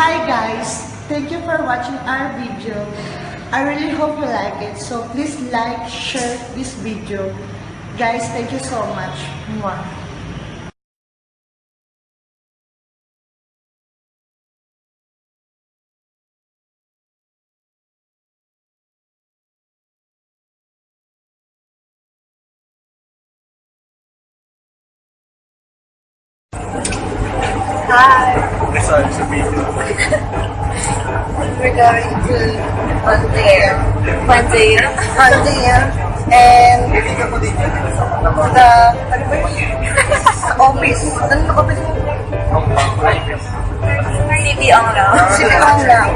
Hi guys, thank you for watching our video. I really hope you like it. So please like, share this video. Guys, thank you so much. Mwah. Hi. Kasali sa video. We're going to Monday. and the office. Anong office mo? City ang lang. Sige lang.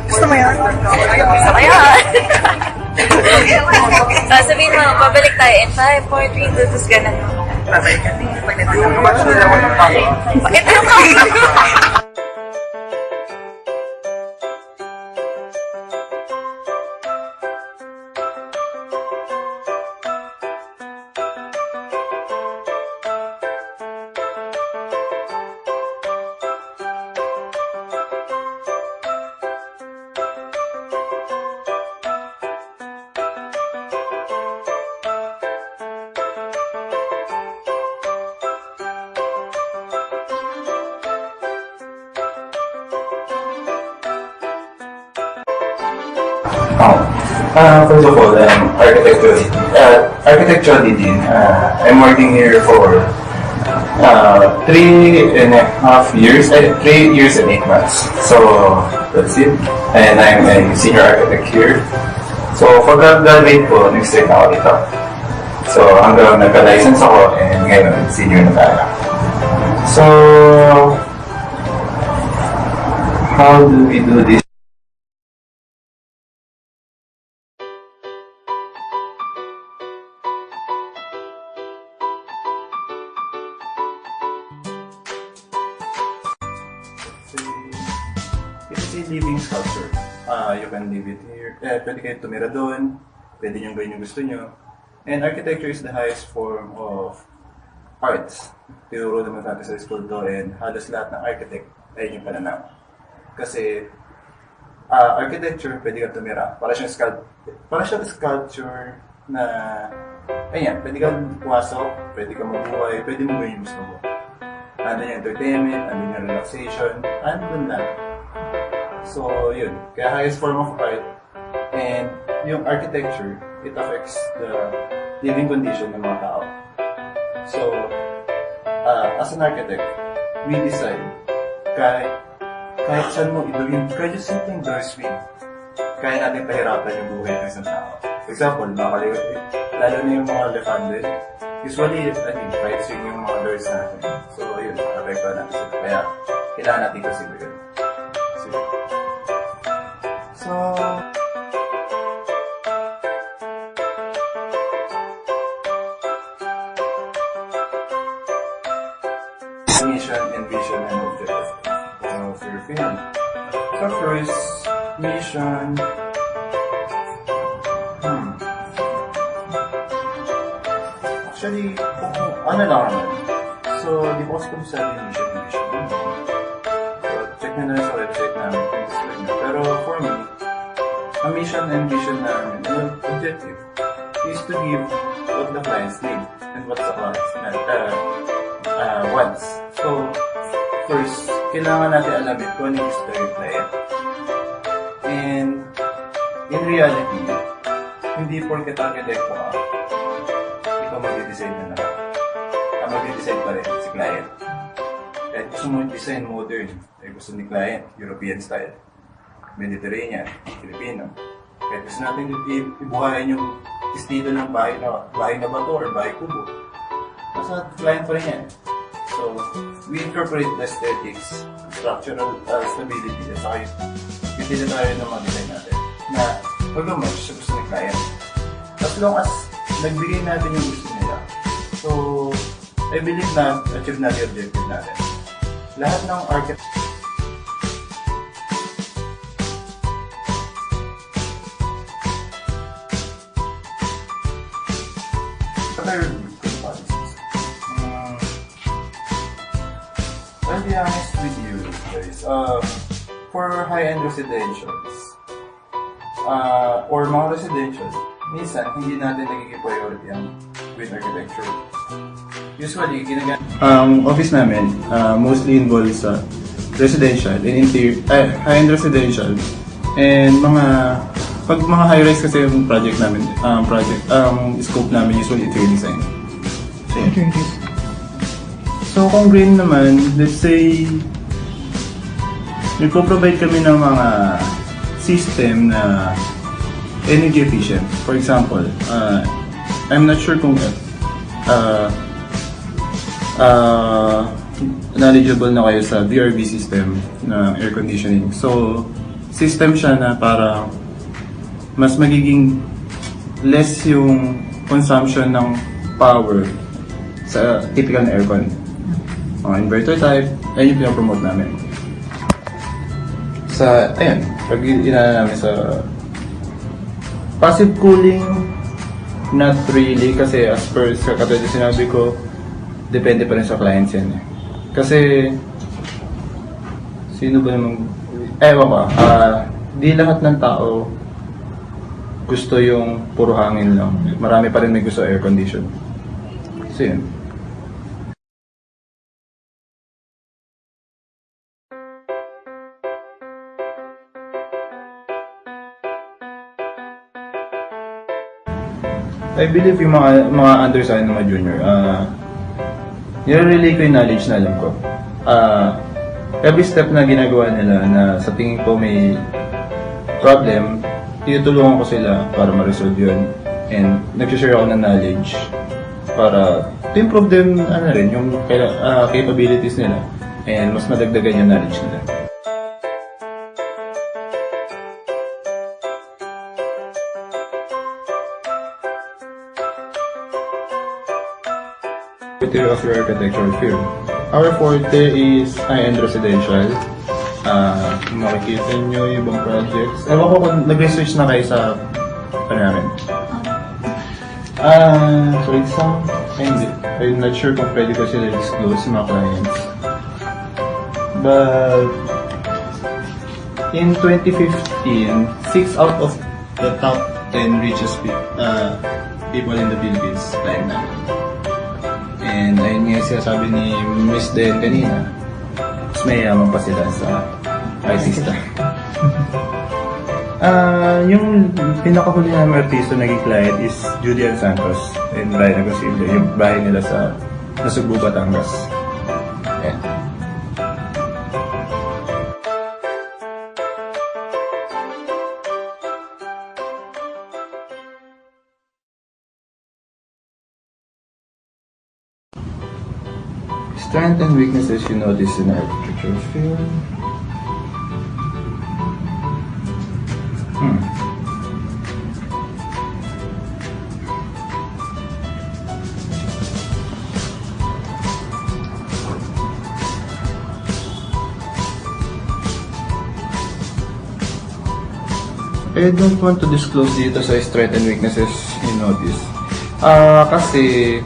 Gusto mo yun? Gusto ko yan. Sabihin mo, pabalik tayo in 5, 4, 3, 2, tapos ganun. Ito yung First of all, architectural dean. I'm working here for 3.5 years, 3 years and 8 months. So that's it. And I'm a senior architect here. So pag-graduate ko, next year na ako dito. So hanggang nagka-license ako and ngayon senior na tayo. So how do we do this? It's a living sculpture. You can live it here. Pwede kayo tumira doon. Pwede nyo gawin yung gusto nyo. And architecture is the highest form of arts. Tinuro naman natin sa school to and halos lahat ng architect ay yung pananaw. Kasi architecture, pwede kang tumira. Para siyang sculpture na ayan, pwede kang pumasok, pwede kang mabuhay, pwede mo gawin yung gusto mo. Andun yung entertainment, andun yung relaxation, andun lang. So, yun. Kaya highest form of art. And yung architecture, it affects the living condition ng mga tao. So, as an architect, we decide kahit saan mo idugin, kahit yung simpleng door swing, kaya natin pahirapan yung buhay ng isang tao. For example, lalo na yung mga left-handed, usually, right swing yung mga doors natin. So, yun, affectan natin sila. Kaya, kailangan natin consider yun. So, mission and vision and objective of your film. So first, mission. Actually, ano lang naman. So, di ko kasi kung sabi yung mission. So, check na lang sa website namin. Pero for me, ang mission and vision namin, yung objective, is to give what the clients need and what the clients wants. So, first, kailangan natin alamin kung ano yung gusto yung client. And, in reality, hindi porket architect ko ikaw mag-design na lahat. Ang mag-design pa rin si client. Kahit gusto mo design modern, ay gusto ni client, European style, Mediterranean, Filipino. Kahit gusto natin ibuhayin yung estilo ng bahay na bato or bahay kubo. Nasa client pa rin yan. So, we incorporate the aesthetics, structural stability, at saka yung utilitarian ng mga design natin na mag-match sa gusto ng client. As long as nagbigay natin yung gusto nila. So, I believe na achieve natin yung objective natin. Lahat ng architect I'll be honest with you guys. for high-end residentials, or mga residential, minsan hindi natin nagiging priority ang with architecture. Usually, office namin mostly involved sa residential and high-end residential, and pag mga high-rise kasi yung project namin, scope namin usually interior design. So, yeah. So kung green naman, let's say nagpo-provide kami ng mga system na energy efficient. For example, I'm not sure kung knowledgeable na kayo sa VRV system na air conditioning. So, system siya na para mas magiging less yung consumption ng power sa typical na aircon. Mga inverter type, ayun yung pinapromote namin. Pag inana namin sa passive cooling, not really, kasi as per sa katulad na sinabi ko, depende pa rin sa clients yan. Kasi, sino ba namang, ewan ko, di lahat ng tao gusto yung puro hangin lang. Marami pa rin may gusto air condition. So yun. I believe yung mga undersigned na mga junior, nire-relay ko yung knowledge na alam ko. Every step na ginagawa nila na sa tingin ko may problem, tinutulungan ko sila para ma-resolve yun. And nag-share ako ng knowledge para to improve them, yung capabilities nila. And mas madagdagan yung knowledge nila. Of your architectural field. Our forte is high-end residential. Makikita nyo yung ibang projects. Ewan ko kung nag-research na kayo sa namin. For example, hindi. I'm not sure kung pwede ko sila disclose sa mga clients. But in 2015, 6 out of the top 10 richest people in the Philippines client namin. And ayun nga sinasabi ni Miss Den kanina, mas mayaman pa sila sa artista. Yung pinakahuli namin artista naging client is Julian Santos and Brian Agosillo, yung bahay nila sa Nasugbu, Batangas. Ayan. Strengths and weaknesses you notice in architectural field. I don't want to disclose dito sa strengths and weaknesses you notice. Kasi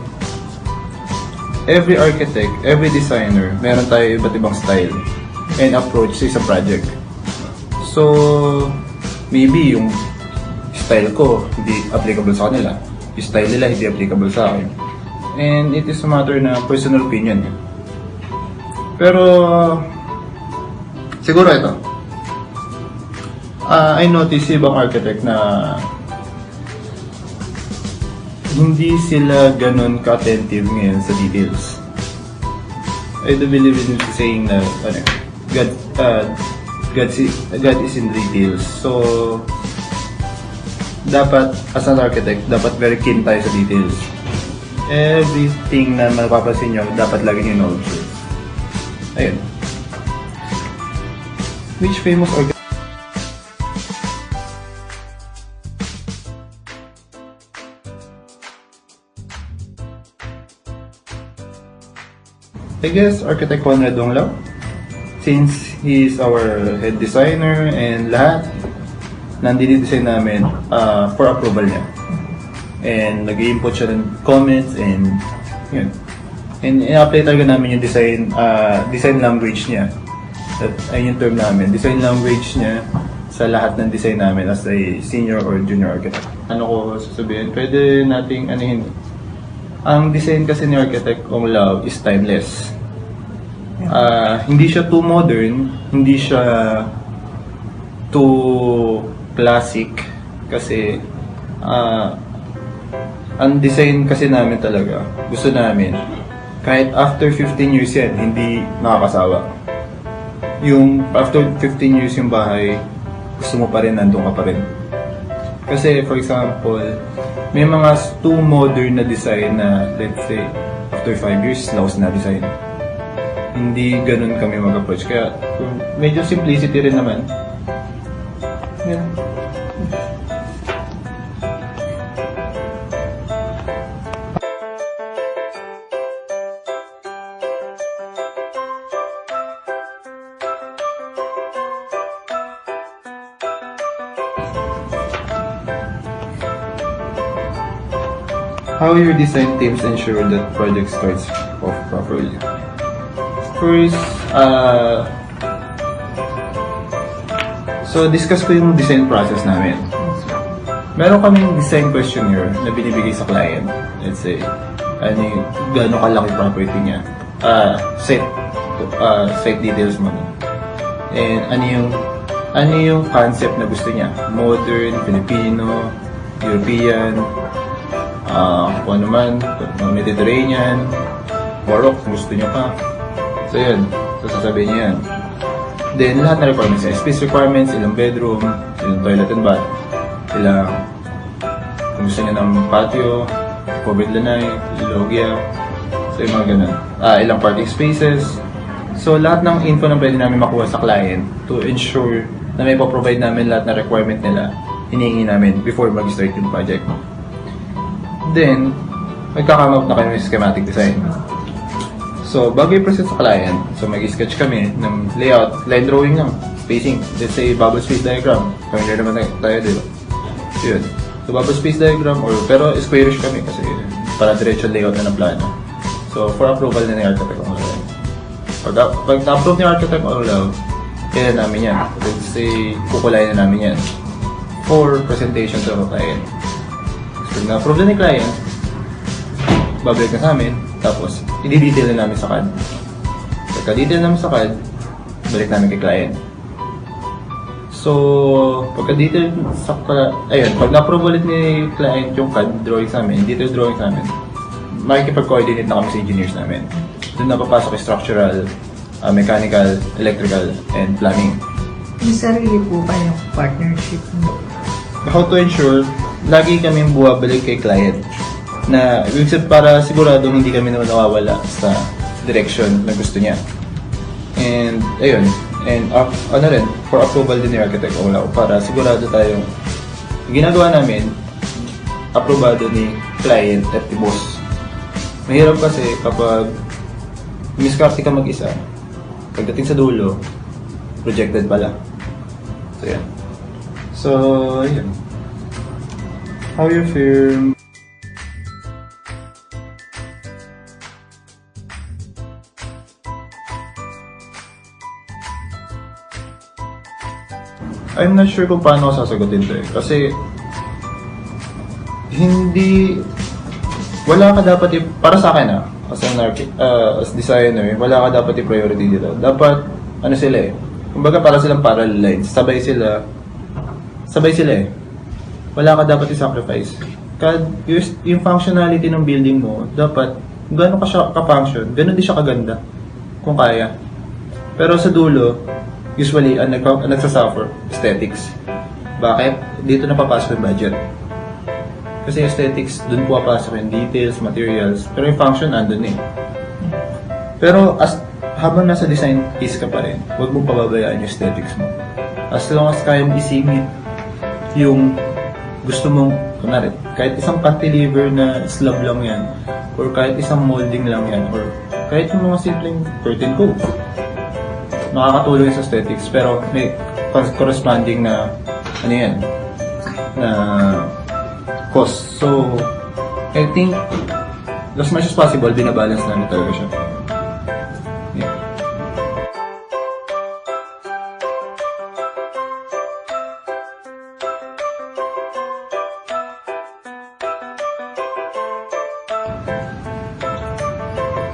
every architect, every designer, meron tayo iba't ibang style and approach sa isang project. So, maybe yung style ko hindi applicable sa kanila. Yung style nila hindi applicable sa akin. And it is a matter na personal opinion. Pero, siguro ito. I notice ibang architect na hindi sila ganun ka-attentive ngayon sa details. I do believe in saying na God is in details. So, dapat, as an architect, dapat very keen tayo sa details. Everything na mapapansin nyo, dapat lagi nyo know-observe. Ayun. Which famous architect? I guess architect Conrad Donglao, since he is our head designer and lahat ng dinidesign namin for approval niya. And nag-i-input siya ng comments and yun. And i-apply talaga namin yung design language niya Ayun yung term namin. Design language niya sa lahat ng design namin as a senior or junior architect. Ano ko sasabihin? Pwede nating anuhin. Ang design kasi ni Architect Ong Lao is timeless. Hindi siya too modern, hindi siya too classic kasi ang design kasi namin talaga, gusto namin, kahit after 15 years yan, hindi nakakasawa. Yung after 15 years yung bahay, gusto mo pa rin, nandun ka pa rin. Kasi, for example, may mga too modern na design na, let's say, after 5 years, laos na design. Hindi ganun kami mag-approach. Kaya, medyo simplicity rin naman. Yeah. How your design teams ensure that project starts off properly? First, so discuss ko yung design process namin. Meron kaming design questionnaire na binibigay sa client. Let's say, gaano kalaki property niya. Site details mo. And ano yung concept na gusto niya? Modern, Filipino, European, kung ano man, Mediterranean, Morocco, kung gusto niya pa. So yun, sasabihin niya yan. Then lahat na requirements niya, space requirements, ilang bedroom, ilang toilet and bath, kung gusto niya ng patio, covered lanai, loggia, so yung mga ganun. Ilang parking spaces. So lahat ng info na pwede namin makuha sa client to ensure na may provide namin lahat na requirement nila, hinihingi namin before mag-start yung project. Then, magkakam up na kami ng schematic design. So, bago i-present sa client, so mag-sketch kami ng layout, line drawing lang, spacing. Let's say, bubble space diagram. Familiar naman tayo, diba? So, yun. So, bubble space diagram, pero squarish kami kasi para diretso layout na ng plano. So, for approval na ni Architect Ong Lao. Pag na-approve ni Architect Ong Lao, kailan namin yan. Let's say, kukulayan na namin yan for presentation to the client. Pag na-approve na ni client, babalik na sa amin, tapos i-detail na namin sa CAD. Pagka-detail namin sa CAD, balik namin kay client. So, pagka-detail sa pag na-approve ulit ni client yung CAD drawing sa amin, detail drawing sa amin, makikipag-coordinate na kami sa engineers namin. Doon na papasok yung structural, mechanical, electrical, and plumbing. May sarili po kayong partnership mo? How to ensure, lagi kaming buwabalik kay client na para sigurado hindi kami naman nawawala sa direction na gusto niya. And ayun, and for approval din ni Architect Ong Lao para sigurado tayong ginagawa namin aprobado ni client at ni boss. Mahirap kasi kapag miskarte ka mag-isa, pagdating sa dulo, projected pala. So yan. So, ayun. How your firm I'm not sure kung paano ako sasagutin to eh. Kasi wala ka dapat para sa akin as designer, wala ka dapat i-priority dito. Dapat, sila eh. Kumbaga para silang parallel lines. Sabay sila eh. Wala ka dapat i-sacrifice. Yung functionality ng building mo, dapat, gano'n ka siya ka-function, gano'n din siya kaganda. Kung kaya. Pero sa dulo, usually, ang nagsasuffer, aesthetics. Bakit? Dito na papasok yung budget. Kasi aesthetics, dun po papasok yung details, materials, pero yung function andun eh. Pero habang nasa design phase ka pa rin, huwag mong pababayaan yung aesthetics mo. As long as kaya mong isingit yung gusto mong, kunwari, kahit isang cantilever na slab lang yan, or kahit isang molding lang yan, or kahit yung mga simpleng curtain ko, nakakatulong sa aesthetics, pero may corresponding na, na cost. So, I think, as much as possible, binabalance namin talaga siya. Yeah.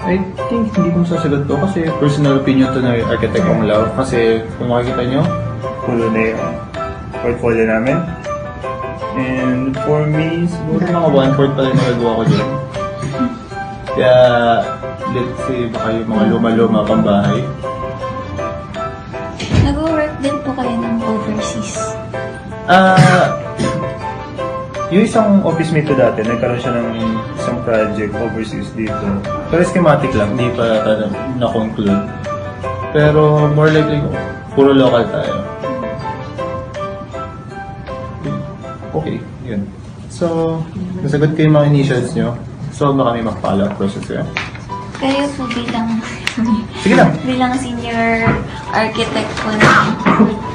I think hindi ko masasagot to kasi personal opinion to na architect kong love. Kasi kung makikita nyo, pulo na yung portfolio namin. And for me, siguro mga 1/4 pa rin nagagawa ko dyan. Kaya, let's say, baka yung mga luma-luma pang bahay. Nag-work din po kayo ng overseas. Yung isang office mate ko dati, nagkaroon siya ng isang project overseas dito. Pero schematic lang, hindi pa na-conclude. Pero more likely, puro local tayo. Okay, yun. So, nasagot ko yung mga initials nyo. So, baka may mag-follow up process kayo. Kayo po bilang Sige lang. bilang senior architect po ng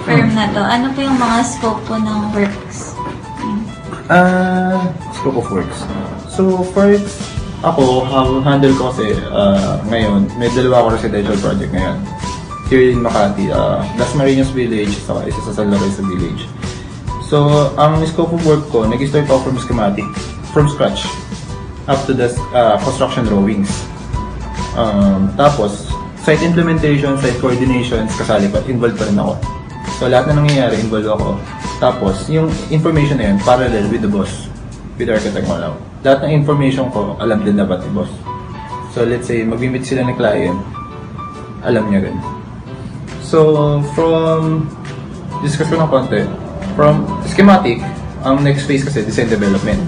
firm na to, ano po yung mga scope po ng works? Scope of works. So, first, ako, handle ko kasi ngayon, may dalawa ako residential project ngayon. Here in Makati, Las Marinas Village, saka isa sa San Lorenzo Village. So, ang scope of work ko, nag-start ako from schematic, from scratch, up to the construction drawings. Tapos, site implementation, site coordinations, kasali pa, involved pa rin ako. So, lahat na nangyayari, involved ako. Tapos, yung information na yun, parallel with the boss, with the architect mo lang. Lahat ng information ko, alam din dapat ni boss. So, let's say, mag-meet sila ng client, alam niya rin. So, from, discuss ko ng konti, from schematic, ang next phase kasi, design development.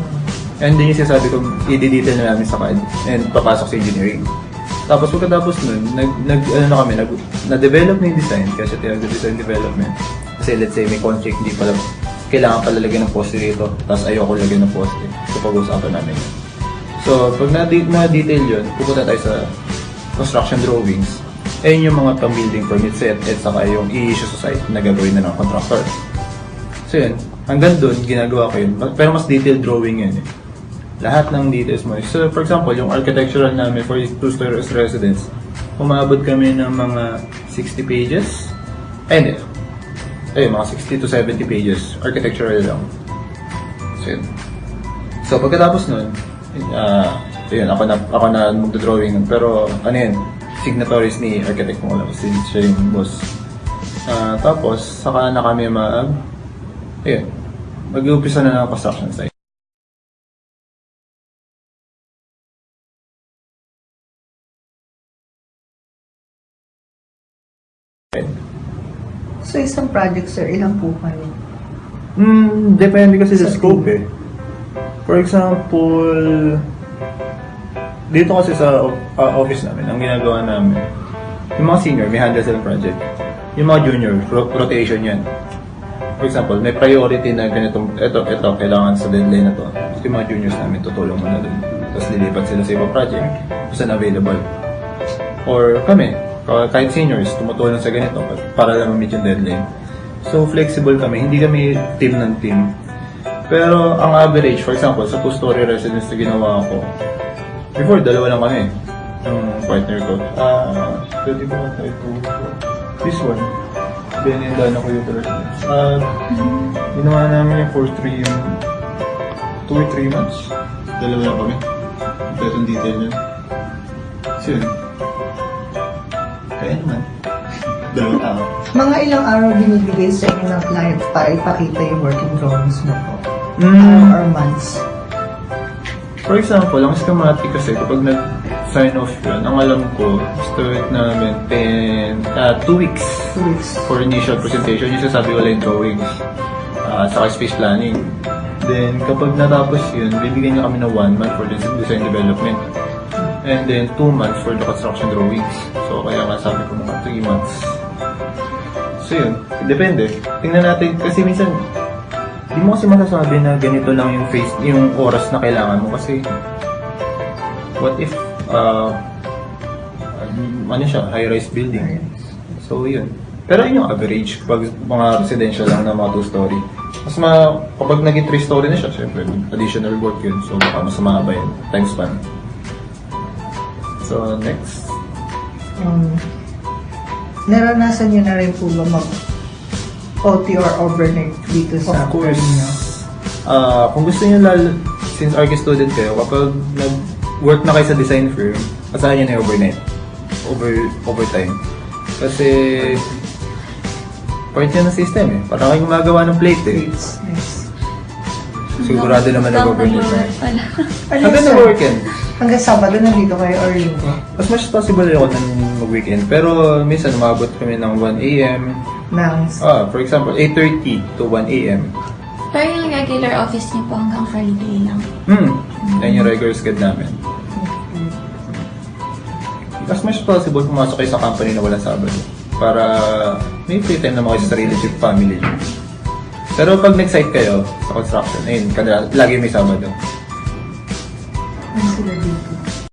And then yung sinasabi ko, i-detail na namin sa CAD and papasok sa engineering. Tapos pagkatapos nun, na-develop na yung design, kasi tinag design development. Kasi let's say may conflict, hindi pala, kailangan pala lagyan ng poste rito, tapos ayoko lagyan ng poste. So pag-usapan namin. So pag na-detail yun, pupunta tayo sa construction drawings. Ayun yung mga pang-building permit set at saka yung i-issue sa site na gagawin na ng contractor. So yun, hanggang dun, ginagawa ko yun. Pero mas detailed drawing yun eh. Lahat ng details mo. So, for example, yung architectural namin for two-story residence, umabot kami ng mga 60 pages. Hindi. Mga 60 to 70 pages. Architectural lang. So, yun. So, pagkatapos nun, yun, ako na magdodrawing. Pero, ano yun, signatories ni architect mo lang. Since siya yung boss. Tapos, saka na kami mag-uumpisa na ng construction site. So, isang project, sir, ilang po kayo? Depende kasi sa scope eh. For example, dito kasi sa office namin, ang ginagawa namin, yung mga senior, may handle silang project. Yung mga junior, rotation yan. For example, may priority na ganitong, ito, kailangan sa deadline na to. So, yung mga juniors namin, tutulong muna dun. Tapos lilipat sila sa ibang project kung saan available. Or kami, kahit seniors, tumutulong sa ganito para lang ma-meet yung deadline. So, flexible kami. Hindi kami team ng team. Pero, ang average, for example, sa two-story residence na ginawa ko, before, dalawa lang kami. Yung partner ko. Pwede ba tayo ito? This one. Benendana ko yung residence. Ginawa namin yung for 3 yung 2 or 3 months. Dalawa lang kami. Ito yung detail niya. So, yun. Kaya naman. Dalawang tao. Mga ilang araw binibigay sa inyo ng client para ipakita yung working drawings mo po? Araw or months? For example, ang schematic kasi kapag nag-sign off yun, ang alam ko, start namin 2 weeks 2 weeks. for initial presentation. Yung sasabi ko lang yung drawings, saka space planning. Then, kapag natapos yun, bibigyan niya kami ng 1 month for design development. And then, 2 months for the construction drawings. So, kaya nga sabi ko mga 3 months. So, yun. Depende. Tingnan natin. Kasi minsan, di mo kasi masasabi na ganito lang yung phase, yung oras na kailangan mo. Kasi, what if, high-rise building. So, yun. Pero yun yung average. Kapag mga residential lang na mga 2-story. Kapag naging 3-story na siya, syempre, additional work yun. So, baka mas mahaba yun. Time span. So, next. Naranasan niyo na rin po ba mag-OT or overnight dito sa Of course. firm niyo? Kung gusto niyo since archi student kayo, kapag work na kayo sa design firm, asahan nyo na yung overnight. Overtime. Kasi, part yan ng system eh. Parang kayong gumagawa ng plate eh. Nice. Sigurado naman nag-overnight na. Pala. Hanggang sir? na weekend. Hanggang Sabado nandito kayo or Linggo? As much as possible ako nang mag-weekend. Pero minsan umabot kami ng 1 a.m. For example, 8:30 to 1 a.m. Pero yung regular office niyo po hanggang Friday lang. Yan yung regular schedule namin. As much as possible, pumasok kayo sa company na walang Sabado. Para may free time naman kayo sa sarili at family. Pero pag nag-site kayo sa construction, ayun, lagi may Sabado.